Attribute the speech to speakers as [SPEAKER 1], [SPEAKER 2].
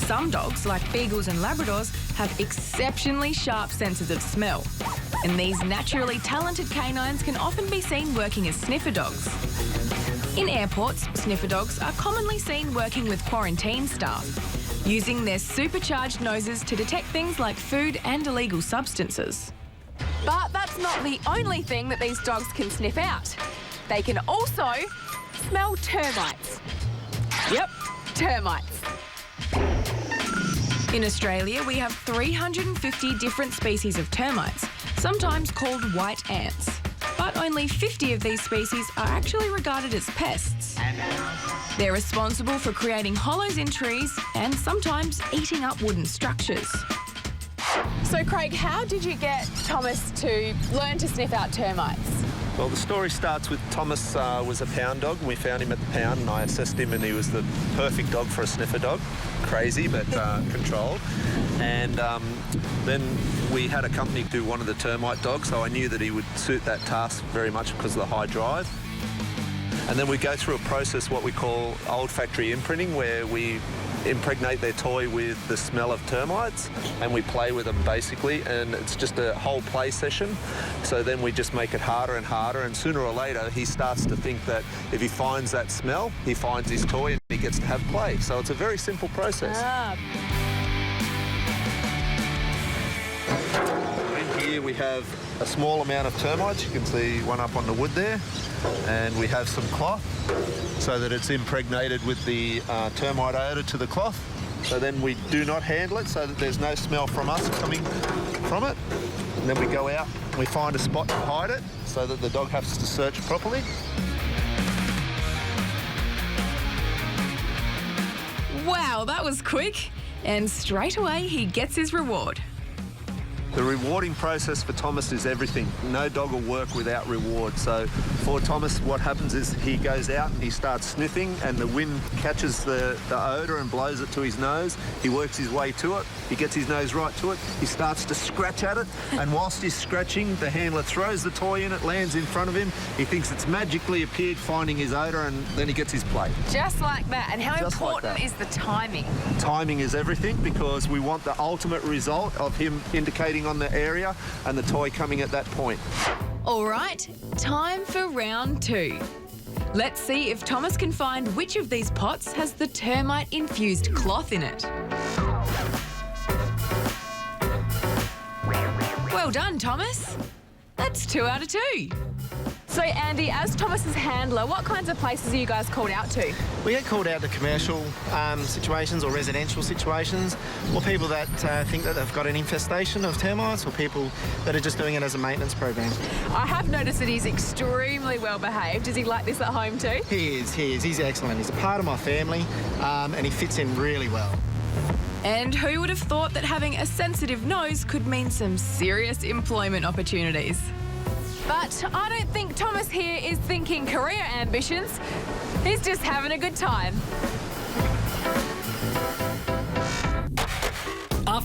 [SPEAKER 1] Some dogs, like beagles and Labradors, have exceptionally sharp senses of smell. And these naturally talented canines can often be seen working as sniffer dogs. In airports, sniffer dogs are commonly seen working with quarantine staff, using their supercharged noses to detect things like food and illegal substances.
[SPEAKER 2] But that's not the only thing that these dogs can sniff out. They can also smell termites. Yep, termites.
[SPEAKER 1] In Australia, we have 350 different species of termites, sometimes called white ants. But only 50 of these species are actually regarded as pests. They're responsible for creating hollows in trees and sometimes eating up wooden structures.
[SPEAKER 2] So, Craig, how did you get Thomas to learn to sniff out termites?
[SPEAKER 3] Well, the story starts with Thomas was a pound dog, and we found him at the pound, and I assessed him, and he was the perfect dog for a sniffer dog. Crazy, but controlled. And then we had a company do one of the termite dogs, so I knew that he would suit that task very much because of the high drive. And then we go through a process, what we call olfactory imprinting, where we impregnate their toy with the smell of termites, and we play with them basically, and it's just a whole play session. So then we just make it harder and harder, and sooner or later he starts to think that if he finds that smell, he finds his toy and he gets to have play. So it's a very simple process. In here we have a small amount of termites. You can see one up on the wood there, and we have some cloth so that it's impregnated with the termite odour to the cloth. So then we do not handle it so that there's no smell from us coming from it. And then we go out and we find a spot to hide it so that the dog has to search properly.
[SPEAKER 1] Wow, that was quick. And straight away he gets his reward.
[SPEAKER 3] The rewarding process for Thomas is everything. No dog will work without reward. So for Thomas, what happens is he goes out and he starts sniffing, and the wind catches the odour and blows it to his nose. He works his way to it. He gets his nose right to it. He starts to scratch at it. And whilst he's scratching, the handler throws the toy in. It lands in front of him. He thinks it's magically appeared, finding his odour, and then he gets his play.
[SPEAKER 2] Just like that. And how
[SPEAKER 3] Just
[SPEAKER 2] important
[SPEAKER 3] like that.
[SPEAKER 2] is the timing?
[SPEAKER 3] Timing is everything, because we want the ultimate result of him indicating on the area and the toy coming at that point.
[SPEAKER 1] All right, time for round 2. Let's see if Thomas can find which of these pots has the termite-infused cloth in it. Well done, Thomas. That's 2 out of 2.
[SPEAKER 2] So, Andy, as Thomas's handler, what kinds of places are you guys called out to?
[SPEAKER 4] We get called out to commercial situations or residential situations, or people that think that they've got an infestation of termites, or people that are just doing it as a maintenance program.
[SPEAKER 2] I have noticed that he's extremely well behaved. Does he like this at home too?
[SPEAKER 4] He is. He's excellent. He's a part of my family, and he fits in really well.
[SPEAKER 1] And who would have thought that having a sensitive nose could mean some serious employment opportunities?
[SPEAKER 2] But I don't think Thomas here is thinking career ambitions. He's just having a good time.